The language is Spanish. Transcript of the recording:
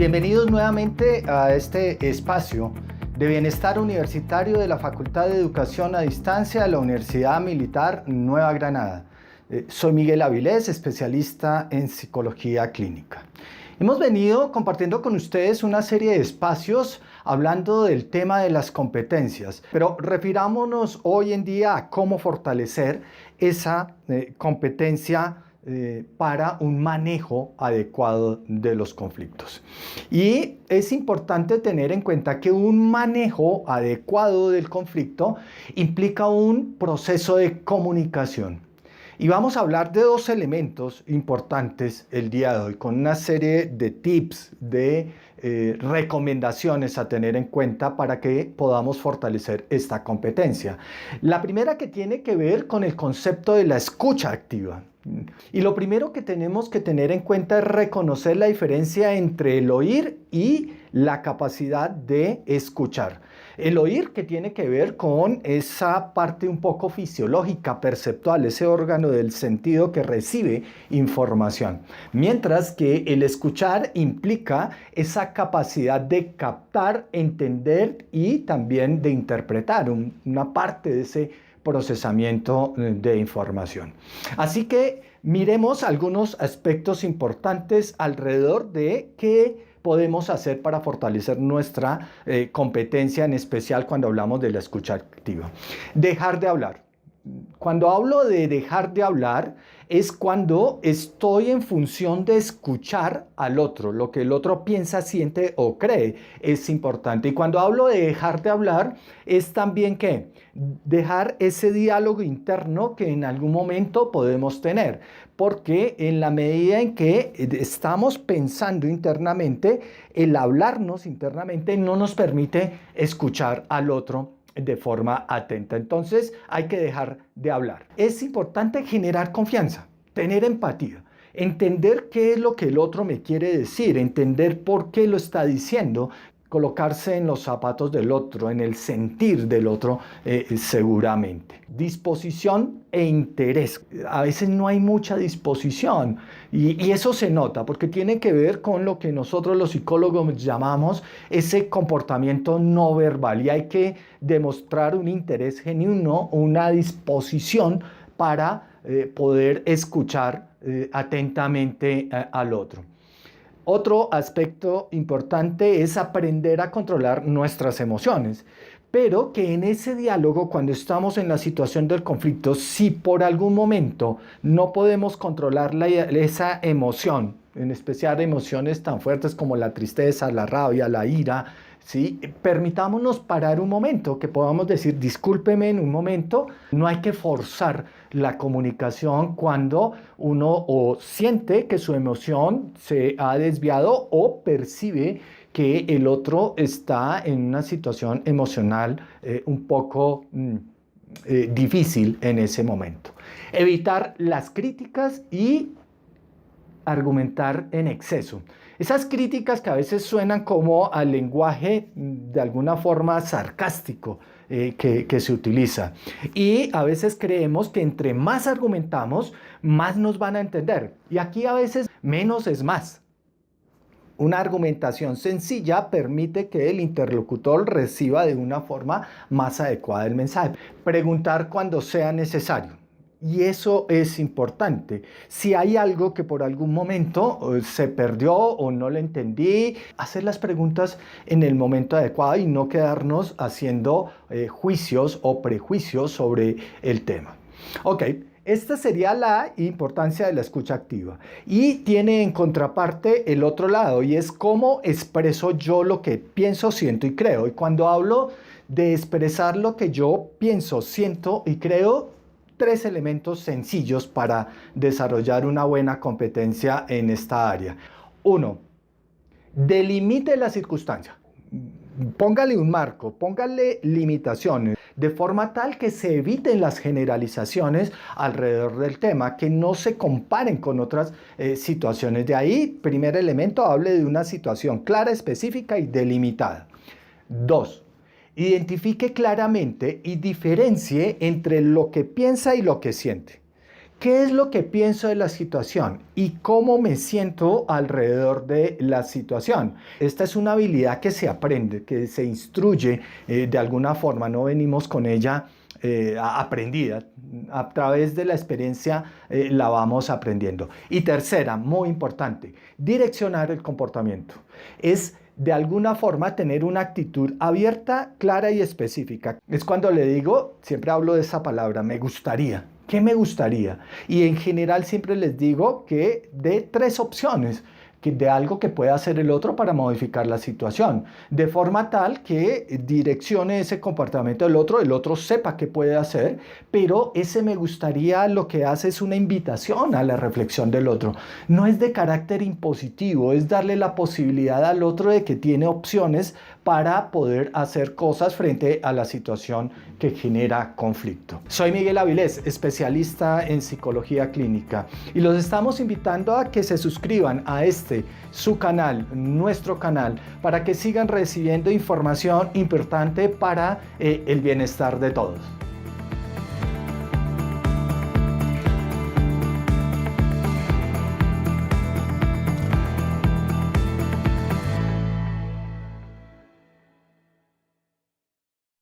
Bienvenidos nuevamente a este espacio de bienestar universitario de la Facultad de Educación a Distancia de la Universidad Militar Nueva Granada. Soy Miguel Avilés, especialista en psicología clínica. Hemos venido compartiendo con ustedes una serie de espacios hablando del tema de las competencias, pero refirámonos hoy en día a cómo fortalecer esa competencia para un manejo adecuado de los conflictos. Y es importante tener en cuenta que un manejo adecuado del conflicto implica un proceso de comunicación. Y vamos a hablar de dos elementos importantes el día de hoy, con una serie de tips, de recomendaciones a tener en cuenta para que podamos fortalecer esta competencia. La primera que tiene que ver con el concepto de la escucha activa. Y lo primero que tenemos que tener en cuenta es reconocer la diferencia entre el oír y la capacidad de escuchar. El oír, que tiene que ver con esa parte un poco fisiológica, perceptual, ese órgano del sentido que recibe información. Mientras que el escuchar implica esa capacidad de captar, entender y también de interpretar una parte de ese procesamiento de información. Así que miremos algunos aspectos importantes alrededor de qué podemos hacer para fortalecer nuestra competencia, en especial cuando hablamos de la escucha activa. Dejar de hablar. Cuando hablo de dejar de hablar, es cuando estoy en función de escuchar al otro. Lo que el otro piensa, siente o cree es importante. Y cuando hablo de dejar de hablar, es también que dejar ese diálogo interno que en algún momento podemos tener. Porque en la medida en que estamos pensando internamente, el hablarnos internamente no nos permite escuchar al otro de forma atenta. Entonces hay que dejar de hablar. Es importante generar confianza, tener empatía, entender qué es lo que el otro me quiere decir, entender por qué lo está diciendo, colocarse en los zapatos del otro, en el sentir del otro seguramente. Disposición e interés. A veces no hay mucha disposición y eso se nota porque tiene que ver con lo que nosotros los psicólogos llamamos ese comportamiento no verbal y hay que demostrar un interés genuino, una disposición para poder escuchar atentamente al otro. Otro aspecto importante es aprender a controlar nuestras emociones, pero que en ese diálogo, cuando estamos en la situación del conflicto, si por algún momento no podemos controlar esa emoción, en especial emociones tan fuertes como la tristeza, la rabia, la ira, ¿sí? Permitámonos parar un momento, que podamos decir, discúlpeme en un momento. No hay que forzar la comunicación cuando uno o siente que su emoción se ha desviado o percibe que el otro está en una situación emocional un poco difícil en ese momento. Evitar las críticas y argumentar en exceso. Esas críticas que a veces suenan como al lenguaje de alguna forma sarcástico que se utiliza. Y a veces creemos que entre más argumentamos, más nos van a entender. Y aquí a veces menos es más. Una argumentación sencilla permite que el interlocutor reciba de una forma más adecuada el mensaje. Preguntar cuando sea necesario. Y eso es importante. Si hay algo que por algún momento se perdió o no lo entendí, hacer las preguntas en el momento adecuado y no quedarnos haciendo juicios o prejuicios sobre el tema. Ok, esta sería la importancia de la escucha activa. Y tiene en contraparte el otro lado y es cómo expreso yo lo que pienso, siento y creo. Y cuando hablo de expresar lo que yo pienso, siento y creo, tres elementos sencillos para desarrollar una buena competencia en esta área. 1. Delimite la circunstancia. Póngale un marco, póngale limitaciones, de forma tal que se eviten las generalizaciones alrededor del tema, que no se comparen con otras situaciones. De ahí, primer elemento, hable de una situación clara, específica y delimitada. 2. Identifique claramente y diferencie entre lo que piensa y lo que siente. ¿Qué es lo que pienso de la situación y cómo me siento alrededor de la situación? Esta es una habilidad que se aprende, que se instruye de alguna forma, no venimos con ella aprendida. A través de la experiencia la vamos aprendiendo. Y tercera, muy importante, direccionar el comportamiento. Es de alguna forma tener una actitud abierta, clara y específica. Es cuando le digo, siempre hablo de esa palabra, me gustaría. ¿Qué me gustaría? Y en general siempre les digo que de 3 opciones, de algo que pueda hacer el otro para modificar la situación, de forma tal que direccione ese comportamiento del otro, el otro sepa qué puede hacer, pero ese me gustaría lo que hace es una invitación a la reflexión del otro. No es de carácter impositivo, es darle la posibilidad al otro de que tiene opciones para poder hacer cosas frente a la situación que genera conflicto. Soy Miguel Avilés, especialista en psicología clínica, y los estamos invitando a que se suscriban a su canal, nuestro canal, para que sigan recibiendo información importante para el bienestar de todos.